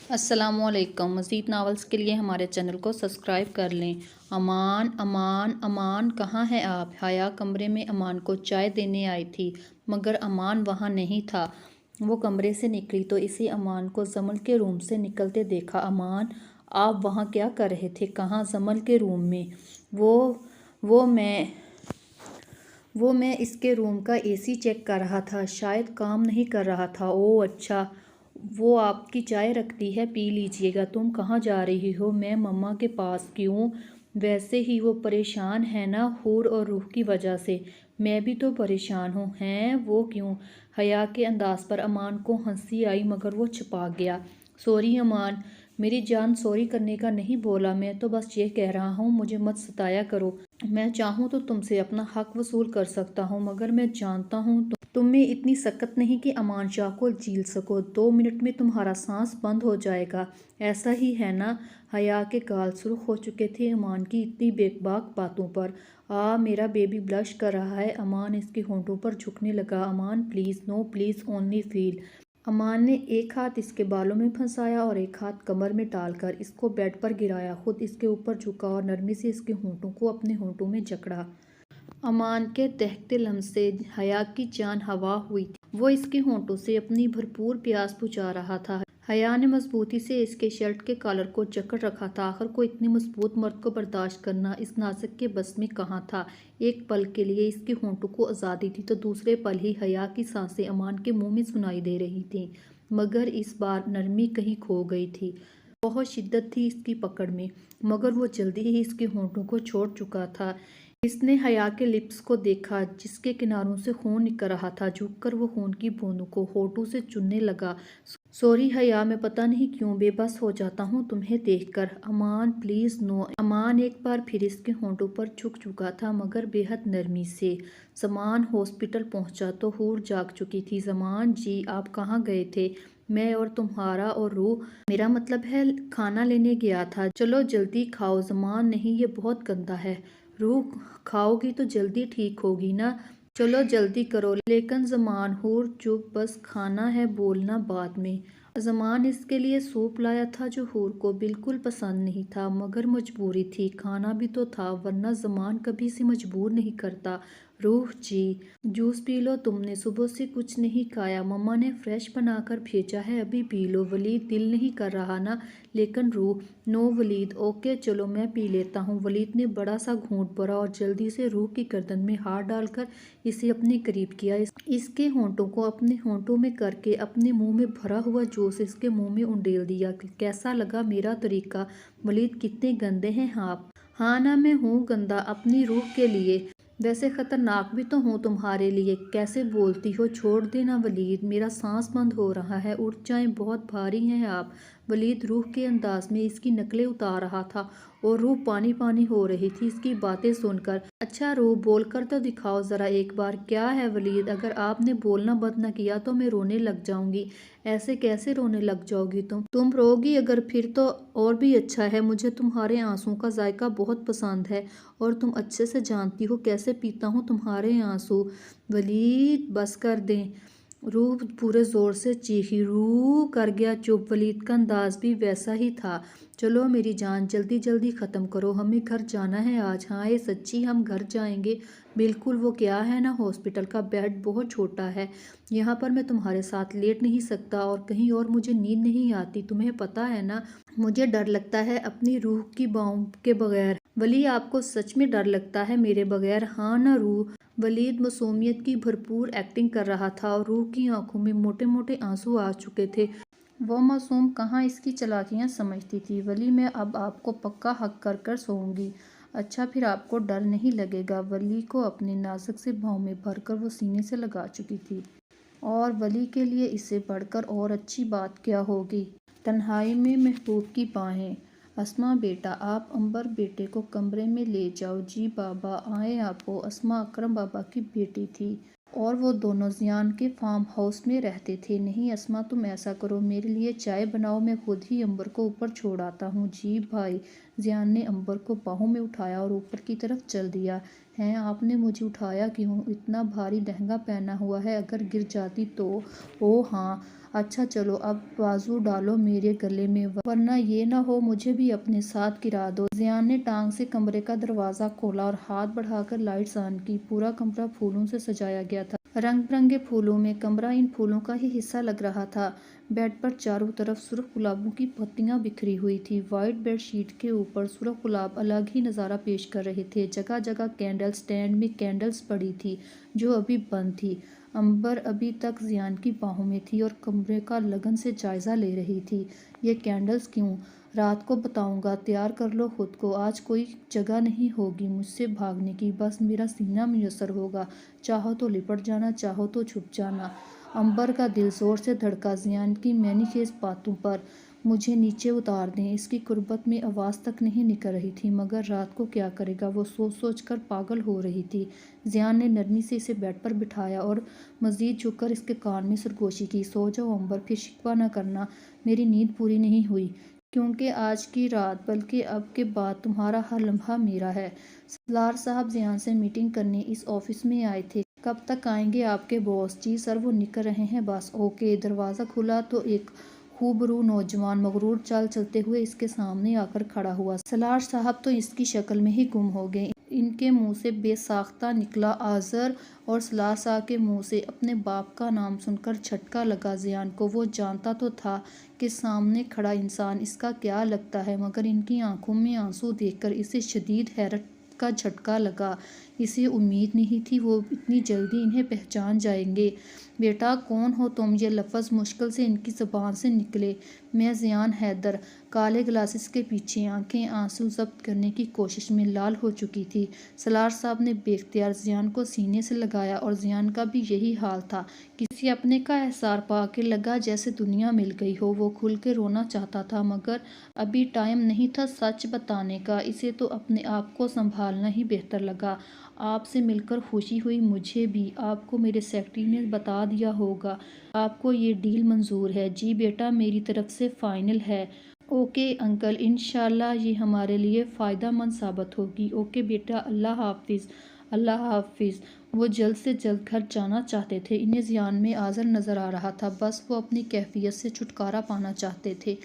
السلام علیکم۔ مزید ناولز کے لیے ہمارے چینل کو سبسکرائب کر لیں۔ امان امان امان کہاں ہے آپ؟ حیا کمرے میں امان کو چائے دینے آئی تھی مگر امان وہاں نہیں تھا۔ وہ کمرے سے نکلی تو اسے امان کو جمل کے روم سے نکلتے دیکھا۔ امان آپ وہاں کیا کر رہے تھے؟ کہاں؟ جمل کے روم میں۔ وہ میں اس کے روم کا اے سی چیک کر رہا تھا، شاید کام نہیں کر رہا تھا۔ اوہ اچھا، وہ آپ کی چائے رکھتی ہے، پی لیجئے گا۔ تم کہاں جا رہی ہو؟ میں مما کے پاس۔ کیوں؟ ویسے ہی وہ پریشان ہے نا حور اور روح کی وجہ سے۔ میں بھی تو پریشان ہوں۔ ہیں وہ کیوں؟ حیا کے انداز پر امان کو ہنسی آئی مگر وہ چھپا گیا۔ سوری امان، میری جان سوری کرنے کا نہیں بولا، میں تو بس یہ کہہ رہا ہوں مجھے مت ستایا کرو۔ میں چاہوں تو تم سے اپنا حق وصول کر سکتا ہوں مگر میں جانتا ہوں تم میں اتنی سکت نہیں کہ امان شاہ کو جھیل سکو۔ 2 منٹ میں تمہارا سانس بند ہو جائے گا، ایسا ہی ہے نا؟ حیا کے گال سرخ ہو چکے تھے امان کی اتنی بے باک باتوں پر۔ میرا بیبی بلش کر رہا ہے۔ امان اس کے ہونٹوں پر جھکنے لگا۔ امان پلیز، نو پلیز، اونلی فیل۔ امان نے ایک ہاتھ اس کے بالوں میں پھنسایا اور ایک ہاتھ کمر میں ڈال کر اس کو بیڈ پر گرایا، خود اس کے اوپر جھکا اور نرمی سے اس کے ہونٹوں کو اپنے ہونٹوں میں جکڑا۔ امان کے دہتے لمس سے حیا کی جان ہوا ہوئی تھی۔ وہ اس کے ہونٹوں سے اپنی بھرپور پیاس بجھا رہا تھا۔ حیا نے مضبوطی سے اس کے شرٹ کے کالر کو جکڑ رکھا تھا۔ آخر کو اتنے مضبوط مرد کو برداشت کرنا اس نازک کے بس میں کہاں تھا؟ ایک پل کے لیے اس کے ہونٹوں کو آزادی تھی تو دوسرے پل ہی حیا کی سانسیں امان کے منہ میں سنائی دے رہی تھیں مگر اس بار نرمی کہیں کھو گئی تھی۔ بہت شدت تھی اس کی پکڑ میں مگر وہ جلدی ہی اس کے ہونٹوں کو چھوڑ چکا تھا۔ اس نے حیا کے لپس کو دیکھا جس کے کناروں سے خون نکل رہا تھا۔ جھک کر وہ خون کی بوندوں کو ہونٹوں سے چومنے لگا۔ سوری حیا، میں پتہ نہیں کیوں بے بس ہو جاتا ہوں تمہیں دیکھ کر۔ امان پلیز نو۔ امان ایک بار پھر اس کے ہونٹوں پر جھک چکا تھا مگر بے حد نرمی سے۔ زمان ہاسپٹل پہنچا تو حور جاگ چکی تھی۔ زمان جی آپ کہاں گئے تھے؟ میں اور تمہارا اور روح، میرا مطلب ہے کھانا لینے گیا تھا۔ چلو جلدی کھاؤ۔ زمان نہیں، یہ بہت گندا ہے۔ روح کھاؤ گی تو جلدی ٹھیک ہوگی نا؟ چلو جلدی کرو۔ لیکن زمان، حور چپ، بس کھانا ہے، بولنا بعد میں۔ زمان اس کے لیے سوپ لایا تھا جو حور کو بالکل پسند نہیں تھا مگر مجبوری تھی، کھانا بھی تو تھا ورنہ زمان کبھی اسے مجبور نہیں کرتا۔ روح جی جوس پی لو، تم نے صبح سے کچھ نہیں کھایا، مما نے فریش بنا کر بھیجا ہے، ابھی پی لو۔ ولید دل نہیں کر رہا نا؟ لیکن روح، نو ولید، اوکے چلو میں پی لیتا ہوں۔ ولید نے بڑا سا گھونٹ بھرا اور جلدی سے روح کی گردن میں ہاتھ ڈال کر اسے اپنے قریب کیا۔ اس کے ہونٹوں کو اپنے ہونٹوں میں کر کے اپنے منہ میں بھرا ہوا جوس اس کے منہ میں انڈیل دیا۔ کیسا لگا میرا طریقہ؟ ولید کتنے گندے ہیں آپ۔ ہاں نا، میں ہوں گندا اپنی روح کے لیے، ویسے خطرناک بھی تو ہوں تمہارے لیے۔ کیسے بولتی ہو؟ چھوڑ دینا ولید، میرا سانس بند ہو رہا ہے، اٹھ جائیں، بہت بھاری ہیں آپ۔ ولید روح کے انداز میں اس کی نقلیں اتار رہا تھا اور روح پانی پانی ہو رہی تھی اس کی باتیں سن کر۔ اچھا روح بول کر تو دکھاؤ ذرا ایک بار۔ کیا ہے ولید؟ اگر آپ نے بولنا بند نہ کیا تو میں رونے لگ جاؤں گی۔ ایسے کیسے رونے لگ جاؤ گی تم؟ تم رو گی اگر پھر تو اور بھی اچھا ہے، مجھے تمہارے آنسوؤں کا ذائقہ بہت پسند ہے اور تم اچھے سے جانتی ہو کیسے پیتا ہوں تمہارے آنسو۔ ولید بس کر دیں، روح پورے زور سے چیخی۔ روح کر گیا چپ۔ ولید کا انداز بھی ویسا ہی تھا۔ چلو میری جان جلدی جلدی ختم کرو، ہمیں گھر جانا ہے آج۔ ہائے سچی ہم گھر جائیں گے؟ بالکل، وہ کیا ہے نا، ہاسپٹل کا بیڈ بہت چھوٹا ہے، یہاں پر میں تمہارے ساتھ لیٹ نہیں سکتا اور کہیں اور مجھے نیند نہیں آتی، تمہیں پتہ ہے نا مجھے ڈر لگتا ہے اپنی روح کی باہوں کے بغیر۔ ولی آپ کو سچ میں ڈر لگتا ہے میرے بغیر؟ ہاں نا روح؟ ولید معصومیت کی بھرپور ایکٹنگ کر رہا تھا اور روح کی آنکھوں میں موٹے موٹے آنسو آ چکے تھے۔ وہ معصوم کہاں اس کی چالاکیاں سمجھتی تھی۔ ولی میں اب آپ کو پکا حق کر کر سوؤں گی۔ اچھا پھر آپ کو ڈر نہیں لگے گا؟ ولی کو اپنے نازک سے بھاؤں میں بھر کر وہ سینے سے لگا چکی تھی اور ولی کے لیے اس سے بڑھ کر اور اچھی بات کیا ہوگی؟ تنہائی میں محبوب کی باہیں۔ اسما بیٹا، آپ عنبر بیٹے کو کمرے میں لے جاؤ۔ جی بابا، آئیں آپو۔ اسما اکرم بابا کی بیٹی تھی اور وہ دونوں زیان کے فارم ہاؤس میں رہتے تھے۔ نہیں اسما، تم ایسا کرو، میرے لیے چائے بناؤ، میں خود ہی عنبر کو اوپر چھوڑ آتا ہوں۔ جی بھائی۔ زیان نے عنبر کو باہوں میں اٹھایا اور اوپر کی طرف چل دیا۔ ہیں آپ نے مجھے اٹھایا کیوں؟ اتنا بھاری لہنگا پہنا ہوا ہے، اگر گر جاتی تو؟ اوہ ہاں، اچھا چلو اب بازو ڈالو میرے گلے میں ورنہ یہ نہ ہو مجھے بھی اپنے ساتھ گرا دو۔ زیان نے ٹانگ سے کمرے کا دروازہ کھولا اور ہاتھ بڑھا کر لائٹس آن کی۔ پورا کمرہ پھولوں سے سجایا گیا تھا، رنگ برنگے پھولوں میں۔ کمرہ ان پھولوں کا ہی حصہ لگ رہا تھا۔ بیڈ پر چاروں طرف سرخ گلابوں کی پتیاں بکھری ہوئی تھی۔ وائٹ بیڈ شیٹ کے اوپر سرخ گلاب الگ ہی نظارہ پیش کر رہے تھے۔ جگہ جگہ کینڈل سٹینڈ میں کینڈلز پڑی تھی جو ابھی بند تھی۔ امبر ابھی تک زیان کی باہوں میں تھی اور کمرے کا لگن سے جائزہ لے رہی تھی۔ یہ کینڈلز کیوں؟ رات کو بتاؤں گا، تیار کر لو خود کو، آج کوئی جگہ نہیں ہوگی مجھ سے بھاگنے کی، بس میرا سینہ میسر ہوگا، چاہو تو لپٹ جانا، چاہو تو چھپ جانا۔ امبر کا دل زور سے دھڑکا۔ زیان کی مینی خیز باتوں پر مجھے نیچے اتار دیں، اس کی قربت میں آواز تک نہیں نکل رہی تھی، مگر رات کو کیا کرے گا، وہ سوچ سوچ کر پاگل ہو رہی تھی۔ زیان نے نرمی سے اسے بیڈ پر بٹھایا اور مزید جھک کر اس کے کان میں سرگوشی کی۔ سو جاؤ امبر، پھر شکوہ نہ کرنا میری نیند پوری نہیں ہوئی، کیونکہ آج کی رات بلکہ اب کے بعد تمہارا ہر لمحہ میرا ہے۔ سالار صاحب زیان سے میٹنگ کرنے اس آفس میں آئے تھے۔ کب تک آئیں گے آپ کے باس؟ جی سر وہ نکل رہے ہیں بس۔ اوکے۔ دروازہ کھلا تو ایک خوبرو نوجوان مغرور چال چلتے ہوئے اس کے سامنے آ کر کھڑا ہوا۔ سالار صاحب تو اس کی شکل میں ہی گم ہو گئے۔ ان کے منہ سے بے ساختہ نکلا آذر، اور سالار صاحب کے منہ سے اپنے باپ کا نام سن کر جھٹکا لگا زیان کو۔ وہ جانتا تو تھا کہ سامنے کھڑا انسان اس کا کیا لگتا ہے، مگر ان کی آنکھوں میں آنسو دیکھ کر اسے شدید حیرت کا جھٹکا لگا۔ اسے امید نہیں تھی وہ اتنی جلدی انہیں پہچان جائیں گے۔ بیٹا کون ہو تم؟ یہ لفظ مشکل سے ان کی زبان سے نکلے۔ میں زیان حیدر۔ کالے گلاسز کے پیچھے آنکھیں آنسو ضبط کرنے کی کوشش میں لال ہو چکی تھی۔ سالار صاحب نے بے اختیار زیان کو سینے سے لگایا اور زیان کا بھی یہی حال تھا۔ کسی اپنے کا احسار پا کے لگا جیسے دنیا مل گئی ہو۔ وہ کھل کے رونا چاہتا تھا مگر ابھی ٹائم نہیں تھا سچ بتانے کا۔ اسے تو اپنے آپ کو سنبھالنا ہی بہتر لگا۔ آپ سے مل کر خوشی ہوئی مجھے بھی۔ آپ کو میرے سیکرٹری نے بتا دیا ہوگا آپ کو یہ ڈیل منظور ہے؟ جی بیٹا میری طرف سے فائنل ہے۔ اوکے انکل، انشاءاللہ یہ ہمارے لیے فائدہ مند ثابت ہوگی۔ اوکے بیٹا، اللہ حافظ۔ اللہ حافظ۔ وہ جلد سے جلد گھر جانا چاہتے تھے۔ انہیں زیان میں آذر نظر آ رہا تھا، بس وہ اپنی کیفیت سے چھٹکارا پانا چاہتے تھے۔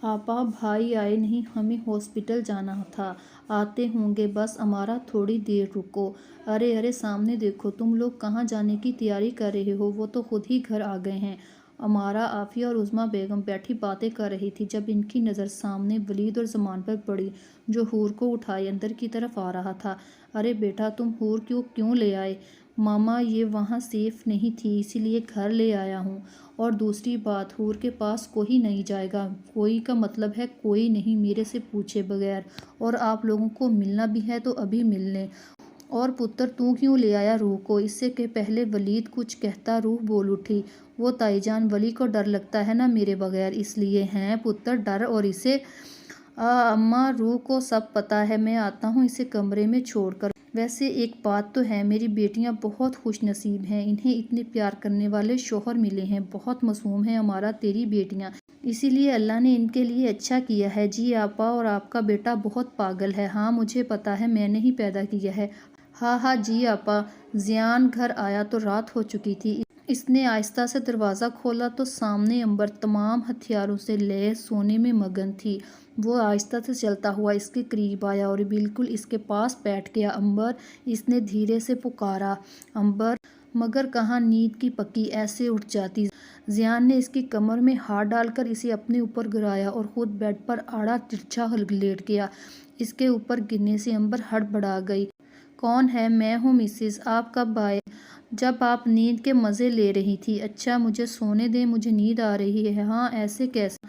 آپا بھائی آئے نہیں، ہمیں ہاسپٹل جانا تھا، آتے ہوں گے، بس امارا تھوڑی دیر رکو۔ ارے ارے سامنے دیکھو، تم لوگ کہاں جانے کی تیاری کر رہے ہو؟ وہ تو خود ہی گھر آ گئے ہیں۔ امارا، عافیہ اور عظمیٰ بیگم بیٹھی باتیں کر رہی تھی جب ان کی نظر سامنے ولید اور زمان پر پڑی جو حور کو اٹھائے اندر کی طرف آ رہا تھا۔ ارے بیٹا تم حور کو کیوں لے آئے؟ ماما یہ وہاں سیف نہیں تھی اسی لیے گھر لے آیا ہوں، اور دوسری بات حور کے پاس کوئی نہیں جائے گا۔ کوئی کا مطلب ہے کوئی نہیں میرے سے پوچھے بغیر، اور آپ لوگوں کو ملنا بھی ہے تو ابھی مل لیں۔ اور پتر تو کیوں لے آیا روح کو؟ اس سے کہ پہلے ولید کچھ کہتا روح بول اٹھی، وہ تائی جان ولی کو ڈر لگتا ہے نا میرے بغیر، اس لیے ہیں پتر ڈر اور اسے اماں روح کو سب پتا ہے، میں آتا ہوں اسے کمرے میں چھوڑ کر۔ ویسے ایک بات تو ہے میری بیٹیاں بہت خوش نصیب ہیں، انہیں اتنے پیار کرنے والے شوہر ملے ہیں، بہت معصوم ہیں ہمارا تیری بیٹیاں، اسی لیے اللہ نے ان کے لیے اچھا کیا ہے۔ جی آپا، اور آپ کا بیٹا بہت پاگل ہے۔ ہاں مجھے پتا ہے، میں نے ہی پیدا کیا ہے۔ ہاں ہاں جی آپا۔ زیان گھر آیا تو رات ہو چکی تھی۔ اس نے آہستہ سے دروازہ کھولا تو سامنے امبر تمام ہتھیاروں سے لیس سونے میں مگن تھی۔ وہ آہستہ سے چلتا ہوا اس کے قریب آیا اور بالکل اس کے پاس بیٹھ گیا۔ امبر، اس نے دھیرے سے پکارا، امبر! مگر کہاں نیند کی پکی ایسے اٹھ جاتی۔ زیان نے اس کی کمر میں ہاتھ ڈال کر اسے اپنے اوپر گرایا اور خود بیڈ پر آڑا ترچھا لیٹ گیا۔ اس کے اوپر گرنے سے امبر ہڑبڑا گئی۔ کون ہے؟ میں ہوں مسز۔ آپ کب آئے؟ جب آپ نیند کے مزے لے رہی تھی۔ اچھا مجھے سونے دیں، مجھے نیند آ رہی ہے۔ ہاں ایسے کیسے؟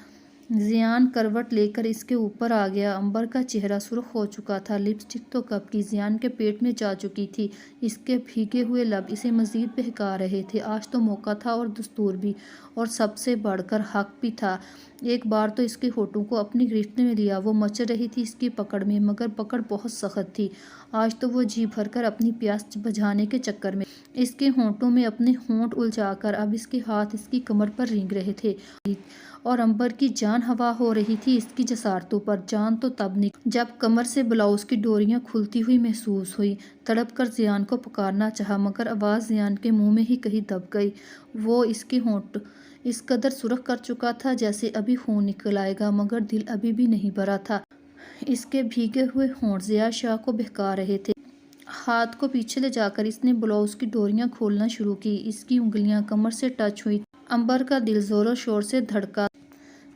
زیان کروٹ لے کر اس کے اوپر آ گیا۔ امبر کا چہرہ سرخ ہو چکا تھا، لپسٹک تو کب کی زیان کے پیٹ میں جا چکی تھی۔ اس کے بھیگے ہوئے لب اسے مزید بہکا رہے تھے۔ آج تو موقع تھا اور دستور بھی، اور سب سے بڑھ کر حق بھی تھا۔ ایک بار تو اس کے ہونٹوں کو اپنی گرفت میں لیا۔ وہ مچل رہی تھی اس کی پکڑ میں، مگر پکڑ بہت سخت تھی۔ آج تو وہ جی بھر کر اپنی پیاس بجھانے کے چکر میں اس کے ہونٹوں میں اپنے ہونٹ الجھا کر اب اس کے ہاتھ اس کی کمر پر رینگ رہے تھے، اور امبر کی جان ہوا ہو رہی تھی اس کی جسارتوں پر۔ جان تو تب نکلی جب کمر سے بلاؤز کی ڈوریاں کھلتی ہوئی محسوس ہوئی۔ تڑپ کر زیان کو پکارنا چاہا مگر آواز زیان کے منہ میں ہی کہیں دب گئی۔ وہ اس کے ہونٹ اس قدر سرخ کر چکا تھا جیسے ابھی خون نکل آئے گا، مگر دل ابھی بھی نہیں بھرا تھا۔ اس کے بھیگے ہوئے ہونٹ ضیاء شاہ کو بہکا رہے تھے۔ ہاتھ کو پیچھے لے جا کر اس نے بلاؤز کی ڈوریاں کھولنا شروع کی۔ اس کی انگلیاں کمر سے ٹچ ہوئی۔ عنبر کا دل زور و شور سے دھڑکا۔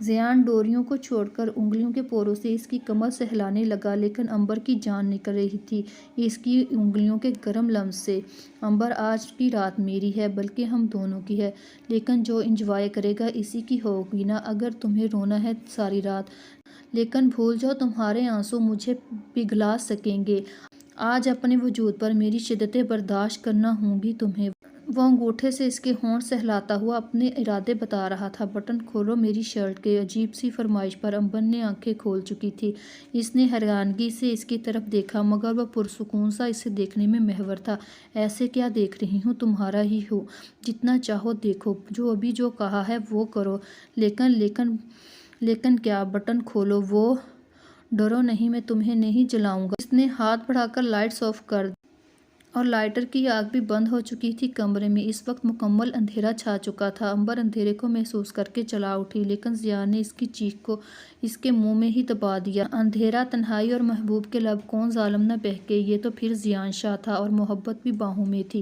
ضیاء ڈوریوں کو چھوڑ کر انگلیوں کے پوروں سے اس کی کمر سہلانے لگا، لیکن عنبر کی جان نکل رہی تھی اس کی انگلیوں کے گرم لمس سے۔ عنبر، آج کی رات میری ہے، بلکہ ہم دونوں کی ہے، لیکن جو انجوائے کرے گا اسی کی ہوگی نا۔ اگر تمہیں رونا ہے ساری رات، لیکن بھول جاؤ تمہارے آنسو مجھے پگھلا سکیں گے۔ آج اپنے وجود پر میری شدتیں برداشت کرنا ہوں گی تمہیں۔ وہ انگوٹھے سے اس کے ہونٹ سہلاتا ہوا اپنے ارادے بتا رہا تھا۔ بٹن کھولو میری شرٹ کے۔ عجیب سی فرمائش پر عنبر نے آنکھیں کھول چکی تھی۔ اس نے حیرانگی سے اس کی طرف دیکھا، مگر وہ پرسکون سا اسے دیکھنے میں محور تھا۔ ایسے کیا دیکھ رہی ہوں، تمہارا ہی ہوں، جتنا چاہو دیکھو، ابھی جو کہا ہے وہ کرو۔ لیکن کیا؟ بٹن کھولو۔ وہ، ڈرو نہیں، میں تمہیں نہیں جلاؤں گا۔ اس نے ہاتھ بڑھا کر لائٹس آف کر دی اور لائٹر کی آگ بھی بند ہو چکی تھی۔ کمرے میں اس وقت مکمل اندھیرا چھا چکا تھا۔ عنبر اندھیرے کو محسوس کر کے چلا اٹھی، لیکن ضیاء نے اس کی چیخ کو اس کے منہ میں ہی دبا دیا۔ اندھیرا، تنہائی اور محبوب کے لب کون ظالم نہ بہکے۔ یہ تو پھر ضیاء شاہ تھا، اور محبت بھی باہوں میں تھی۔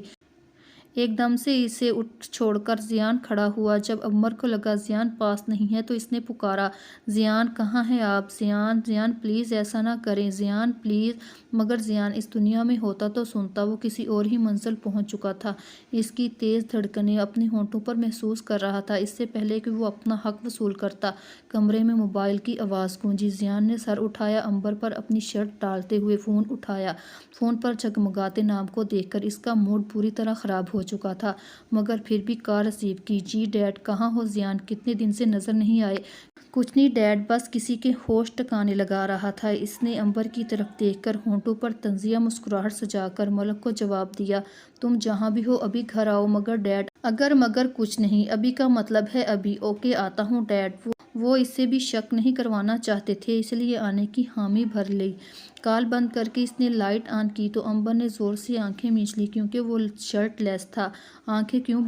ایک دم سے اسے اٹھ چھوڑ کر ضیاء کھڑا ہوا۔ جب عنبر کو لگا ضیاء پاس نہیں ہے تو اس نے پکارا، ضیاء کہاں ہیں آپ؟ ضیاء پلیز ایسا نہ کریں، ضیاء پلیز۔ مگر ضیاء اس دنیا میں ہوتا تو سنتا، وہ کسی اور ہی منزل پہنچ چکا تھا۔ اس کی تیز دھڑکنیں اپنے ہونٹوں پر محسوس کر رہا تھا، اس سے پہلے کہ وہ اپنا حق وصول کرتا۔ کمرے میں موبائل کی آواز گونجی۔ ضیاء نے سر اٹھایا، عنبر پر اپنی شرٹ ڈالتے ہوئے فون اٹھایا۔ فون پر جگمگاتے نام کو دیکھ کر اس کا موڈ پوری طرح خراب ہو چکا تھا، مگر پھر بھی کال ریسیو کی۔ جی ڈیڈ، کہاں ہو ضیاء؟ کتنے دن سے نظر نہیں آئے۔ کچھ نہیں ڈیڈ، بس کسی کے ہوش ٹکانے لگا رہا تھا۔ اس نے عنبر کی طرف دیکھ کر ہونٹوں پر طنزیہ مسکراہٹ سجا کر ملک کو جواب دیا، تم جہاں بھی ہو ابھی گھر آؤ۔ مگر ڈیڈ، اگر مگر کچھ نہیں، ابھی کا مطلب ہے ابھی۔ اوکے، آتا ہوں ڈیڈ۔ وہ اس سے بھی شک نہیں کروانا چاہتے تھے، اس لیے آنے کی حامی بھر لی۔ کال بند کر کے اس نے لائٹ آن کی تو عنبر نے زور سے آنکھیں مینچ لی، کیونکہ وہ شرٹ لیس تھا۔ آنکھیں کیوں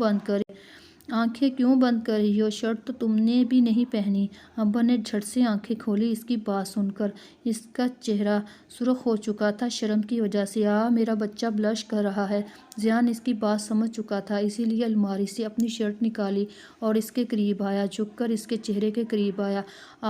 بند کر رہی ہو؟ شرٹ تو تم نے بھی نہیں پہنی۔ عنبر نے جھٹ سے آنکھیں کھولی اس کی بات سن کر۔ اس کا چہرہ سرخ ہو چکا تھا شرم کی وجہ سے۔ میرا بچہ بلش کر رہا ہے۔ ضیاء اس کی بات سمجھ چکا تھا، اسی لیے الماری سے اپنی شرٹ نکالی اور اس کے قریب آیا، جھک کر اس کے چہرے کے قریب آیا۔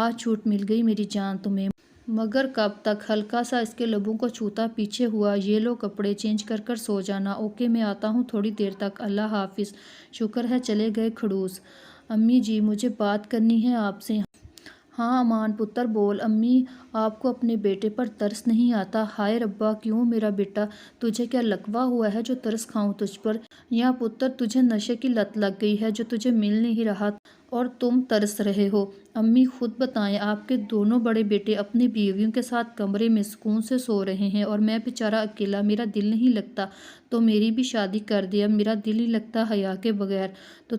آج چھوٹ مل گئی میری جان تمہیں، مگر کب تک؟ ہلکا سا اس کے لبوں کو چھوتا پیچھے ہوا۔ یہ لو کپڑے چینج کر کر سو جانا۔ اوکے، میں آتا ہوں تھوڑی دیر تک، اللہ حافظ۔ شکر ہے چلے گئے کھڑوس۔ امی جی، مجھے بات کرنی ہے آپ سے۔ ہاں امان پتر، بول۔ امی، آپ کو اپنے بیٹے پر ترس نہیں آتا؟ ہائے ربا، کیوں میرا بیٹا؟ تجھے کیا لقوہ ہوا ہے جو ترس کھاؤں تجھ پر؟ یا پتر تجھے نشے کی لت لگ گئی ہے جو تجھے مل نہیں رہا اور تم ترس رہے ہو؟ امی خود بتائیں، آپ کے دونوں بڑے بیٹے اپنی بیویوں کے ساتھ کمرے میں سکون سے سو رہے ہیں اور میں بیچارہ اکیلا، میرا دل نہیں لگتا۔ تو میری بھی شادی کر دے، اب میرا دل نہیں لگتا حیا کے بغیر۔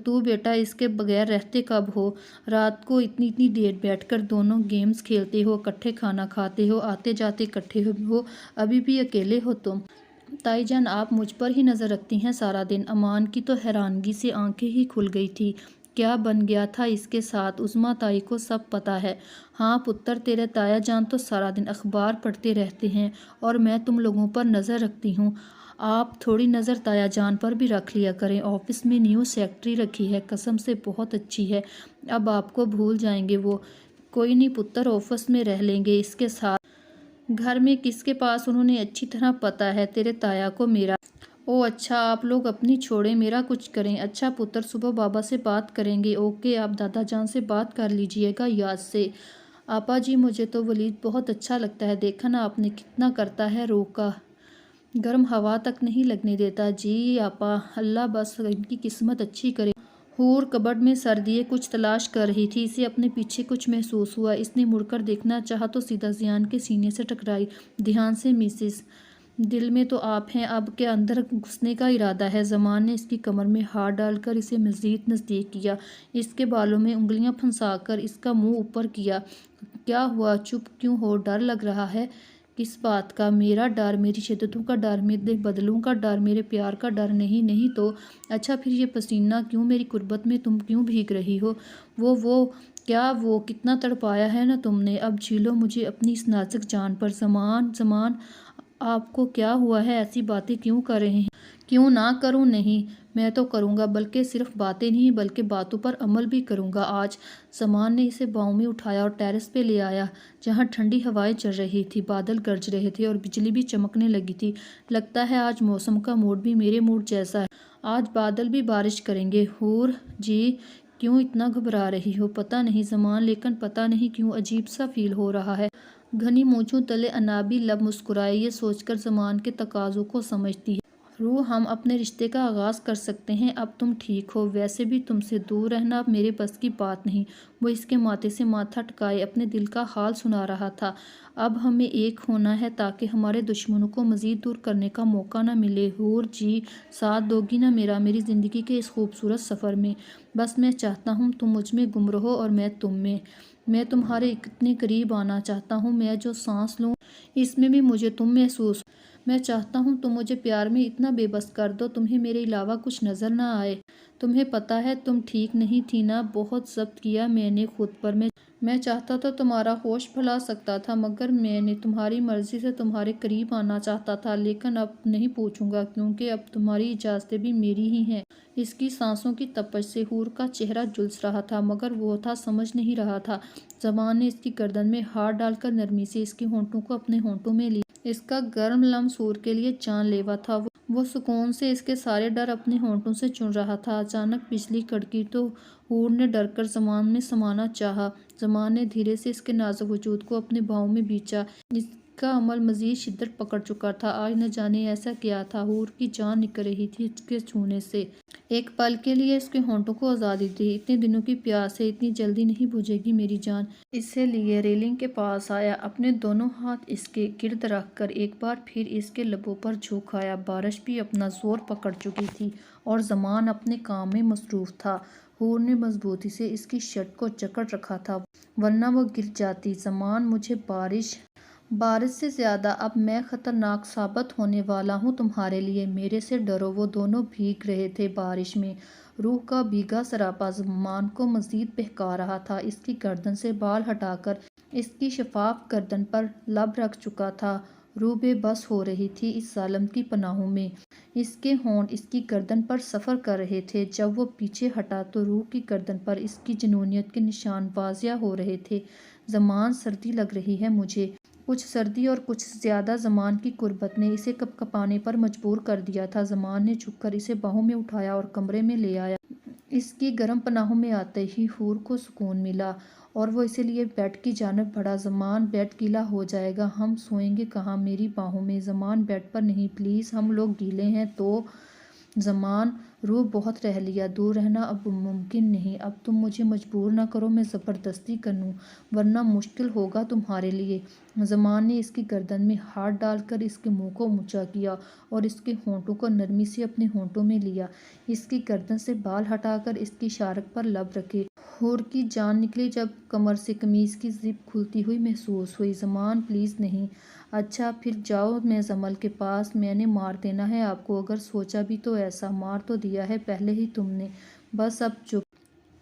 تو بیٹا اس کے بغیر رہتے کب ہو؟ رات کو اتنی دیر بیٹھ کر دونوں گیمز کھیلتے ہو، اکٹھے کھانا کھاتے ہو، آتے جاتے اکٹھے ہو، ابھی بھی اکیلے ہو تم؟ تائی جان، آپ مجھ پر ہی نظر رکھتی ہیں سارا دن۔ امان کی تو حیرانگی سے آنکھیں ہی کھل گئی تھی۔ کیا بن گیا تھا اس کے ساتھ؟ عظمیٰ تائی کو سب پتہ ہے۔ ہاں پتر، تیرے تایا جان تو سارا دن اخبار پڑھتے رہتے ہیں اور میں تم لوگوں پر نظر رکھتی ہوں۔ آپ تھوڑی نظر تایا جان پر بھی رکھ لیا کریں۔ آفس میں نیو سیکرٹری رکھی ہے، قسم سے بہت اچھی ہے، اب آپ کو بھول جائیں گے وہ۔ کوئی نہیں پتر، آفس میں رہ لیں گے اس کے ساتھ، گھر میں کس کے پاس انہوں نے اچھی طرح پتہ ہے تیرے تایا کو میرا۔ او اچھا، آپ لوگ اپنی چھوڑیں، میرا کچھ کریں۔ اچھا پتر، صبح بابا سے بات کریں گے۔ اوکے، آپ دادا جان سے بات کر لیجئے گا یاد سے۔ آپا جی، مجھے تو ولید بہت اچھا لگتا ہے، دیکھا نا آپ نے کتنا کرتا ہے، روکا گرم ہوا تک نہیں لگنے دیتا۔ جی آپا، اللہ بس ان کی قسمت اچھی کرے۔ حور کبڈ میں سر دیے کچھ تلاش کر رہی تھی، اسے اپنے پیچھے کچھ محسوس ہوا۔ اس نے مڑ کر دیکھنا چاہا تو سیدھا ضیاء کے سینے سے ٹکرائی۔ دھیان سے مسز، دل میں تو آپ ہیں، اب کے اندر گھسنے کا ارادہ ہے۔ زمان نے اس کی کمر میں ہاتھ ڈال کر اسے مزید نزدیک کیا، اس کے بالوں میں انگلیاں پھنسا کر اس کا منہ اوپر کیا۔ کیا ہوا؟ چپ کیوں ہو؟ ڈر لگ رہا ہے؟ کس بات کا؟ میرا ڈر، میری شدتوں کا ڈر، میرے بدلوں کا ڈر، میرے پیار کا ڈر؟ نہیں نہیں تو اچھا پھر یہ پسینہ کیوں؟ میری قربت میں تم کیوں بھیگ رہی ہو؟ وہ کیا وہ کتنا تڑپایا ہے نا تم نے؟ اب جھیلو مجھے اپنی اس نازک جان پر۔ زمان آپ کو کیا ہوا ہے؟ ایسی باتیں کیوں کر رہے ہیں؟ کیوں نہ کروں؟ نہیں میں تو کروں گا، بلکہ صرف باتیں نہیں بلکہ باتوں پر عمل بھی کروں گا آج۔ زمان نے اسے باہوں میں اٹھایا اور ٹیرس پہ لے آیا جہاں ٹھنڈی ہوائیں چل رہی تھی، بادل گرج رہے تھے اور بجلی بھی چمکنے لگی تھی۔ لگتا ہے آج موسم کا موڈ بھی میرے موڈ جیسا ہے، آج بادل بھی بارش کریں گے۔ حور جی کیوں اتنا گھبرا رہی ہو؟ پتہ نہیں زمان، لیکن پتہ نہیں کیوں عجیب سا فیل ہو رہا ہے۔ گھنی مونچھوں تلے انابی لب مسکرائے، یہ سوچ کر زمان کے تقاضوں کو سمجھتی ہے۔ روح ہم اپنے رشتے کا آغاز کر سکتے ہیں، اب تم ٹھیک ہو؟ ویسے بھی تم سے دور رہنا اب میرے بس کی بات نہیں۔ وہ اس کے ماتھے سے ماتھا ٹکائے اپنے دل کا حال سنا رہا تھا۔ اب ہمیں ایک ہونا ہے تاکہ ہمارے دشمنوں کو مزید دور کرنے کا موقع نہ ملے۔ حور جی ساتھ دو گی نا میری زندگی کے اس خوبصورت سفر میں؟ بس میں چاہتا ہوں تم مجھ میں گم رہو اور میں تم میں۔ میں تمہارے اتنے قریب آنا چاہتا ہوں، میں جو سانس لوں اس میں بھی مجھے تم محسوس ہو۔ میں چاہتا ہوں تم مجھے پیار میں اتنا بے بس کر دو تمہیں میرے علاوہ کچھ نظر نہ آئے۔ تمہیں پتہ ہے تم ٹھیک نہیں تھی نا؟ بہت ضبط کیا میں نے خود پر۔ میں چاہتا تو تمہارا ہوش بھلا سکتا تھا، مگر میں نے تمہاری مرضی سے تمہارے قریب آنا چاہتا تھا، لیکن اب نہیں پوچھوں گا کیونکہ اب تمہاری اجازتیں بھی میری ہی ہیں۔ اس کی سانسوں کی تپش سے حور کا چہرہ جھلس رہا تھا، مگر وہ تھا سمجھ نہیں رہا تھا۔ زمان نے اس کی گردن میں ہاتھ ڈال کر نرمی سے اس کے ہونٹوں کو اپنے ہونٹوں میں لیا۔ اس کا گرم لمس حور کے لیے جان لیوا تھا۔ وہ سکون سے اس کے سارے ڈر اپنے ہونٹوں سے چن رہا تھا۔ اچانک بجلی کڑکی تو حور نے ڈر کر زمان میں سمانا چاہا۔ زمان نے دھیرے سے اس کے نازک وجود کو اپنے بھاؤں میں بھینچا۔ اس کا عمل مزید شدت پکڑ چکا تھا۔ آج نہ جانے ایسا کیا تھا، حور کی جان نکل رہی تھی اس کے چھونے سے۔ ایک پل کے لیے اس کے ہونٹوں کو آزادی دی۔ اتنے دنوں کی پیاس ہے، اتنی جلدی نہیں بجھے گی میری جان۔ اسے لیے ریلنگ کے پاس آیا، اپنے دونوں ہاتھ اس کے گرد رکھ کر ایک بار پھر اس کے لبوں پر جھک آیا۔ بارش بھی اپنا زور پکڑ چکی تھی اور زمان اپنے کام میں مصروف تھا۔ حور نے مضبوطی سے اس کی شرٹ کو جکڑ رکھا تھا ورنہ وہ گر جاتی۔ زمان مجھے بارش سے زیادہ اب میں خطرناک ثابت ہونے والا ہوں تمہارے لیے، میرے سے ڈرو۔ وہ دونوں بھیگ رہے تھے بارش میں۔ روح کا بھیگا سراپا زمان کو مزید بہکا رہا تھا۔ اس کی گردن سے بال ہٹا کر اس کی شفاف گردن پر لب رکھ چکا تھا۔ روح بے بس ہو رہی تھی اس ظالم کی پناہوں میں۔ اس کے ہونٹ اس کی گردن پر سفر کر رہے تھے۔ جب وہ پیچھے ہٹا تو روح کی گردن پر اس کی جنونیت کے نشان واضح ہو رہے تھے۔ زمان سردی لگ رہی ہے مجھے۔ کچھ سردی اور کچھ زیادہ زمان کی قربت نے اسے کپ کپانے پر مجبور کر دیا تھا۔ زمان نے جھک کر اسے باہوں میں اٹھایا اور کمرے میں لے آیا۔ اس کی گرم پناہوں میں آتے ہی حور کو سکون ملا اور وہ اسے لیے بیڈ کی جانب بڑھا۔ زمان بیڈ گیلا ہو جائے گا، ہم سوئیں گے کہاں؟ میری باہوں میں۔ زمان بیڈ پر نہیں پلیز، ہم لوگ گیلے ہیں تو۔ زمان روح بہت رہ لیا، دور رہنا اب ممکن نہیں۔ اب تم مجھے مجبور نہ کرو میں زبردستی کروں ورنہ مشکل ہوگا تمہارے لیے۔ زمان نے اس کی گردن میں ہاتھ ڈال کر اس کے منہ کو اونچا کیا اور اس کے ہونٹوں کو نرمی سے اپنے ہونٹوں میں لیا۔ اس کی گردن سے بال ہٹا کر اس کی شارک پر لب رکھے۔ حور کی جان نکلی جب کمر سے قمیض کی زپ کھلتی ہوئی محسوس ہوئی۔ زمان پلیز نہیں۔ اچھا پھر جاؤ میں جمل کے پاس، میں نے مار دینا ہے آپ کو، اگر سوچا بھی تو ایسا مار تو دیا ہے پہلے ہی تم نے۔ بس اب چپ،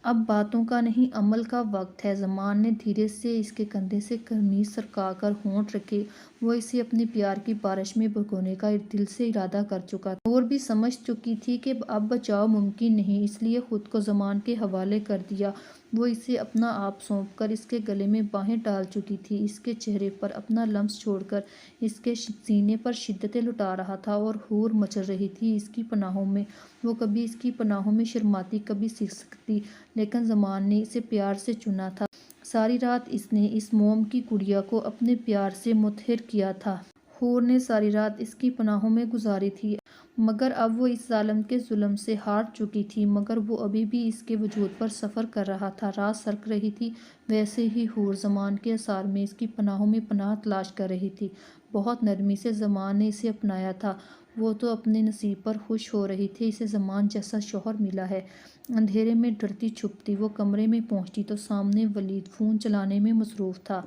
اب باتوں کا نہیں عمل کا وقت ہے۔ زمان نے دھیرے سے اس کے کندھے سے قمیض سرکا کر ہونٹ رکھے۔ وہ اسے اپنے پیار کی بارش میں بھگونے کا دل سے ارادہ کر چکا تھا۔ حور بھی سمجھ چکی تھی کہ اب بچاؤ ممکن نہیں، اس لیے خود کو زمان کے حوالے کر دیا۔ وہ اسے اپنا آپ سونپ کر اس کے گلے میں باہیں ڈال چکی تھی، اس کے چہرے پر اپنا لمس چھوڑ کر اس کے سینے پر شدتیں لٹا رہا تھا اور حور مچل رہی تھی اس کی پناہوں میں۔ وہ کبھی اس کی پناہوں میں شرماتی، کبھی سکتی، لیکن زمان نے اسے پیار سے چنا تھا۔ ساری رات اس نے اس موم کی گڑیا کو اپنے پیار سے متحر کیا تھا۔ حور نے ساری رات اس کی پناہوں میں گزاری تھی۔ مگر اب وہ اس ظالم کے ظلم سے ہار چکی تھی، مگر وہ ابھی بھی اس کے وجود پر سفر کر رہا تھا۔ رات سرک رہی تھی، ویسے ہی حور زمان کے آثار میں اس کی پناہوں میں پناہ تلاش کر رہی تھی۔ بہت نرمی سے زمان نے اسے اپنایا تھا۔ وہ تو اپنے نصیب پر خوش ہو رہی تھی، اسے زمان جیسا شوہر ملا ہے۔ اندھیرے میں ڈرتی چھپتی وہ کمرے میں پہنچی تو سامنے ولید فون چلانے میں مصروف تھا۔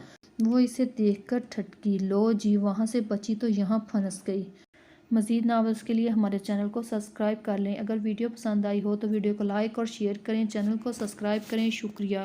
وہ اسے دیکھ کر ٹھٹکی، لو جی، وہاں سے بچی تو یہاں پھنس گئی۔ مزید ناولز کے لیے ہمارے چینل کو سبسکرائب کر لیں۔ اگر ویڈیو پسند آئی ہو تو ویڈیو کو لائک اور شیئر کریں، چینل کو سبسکرائب کریں۔ شکریہ۔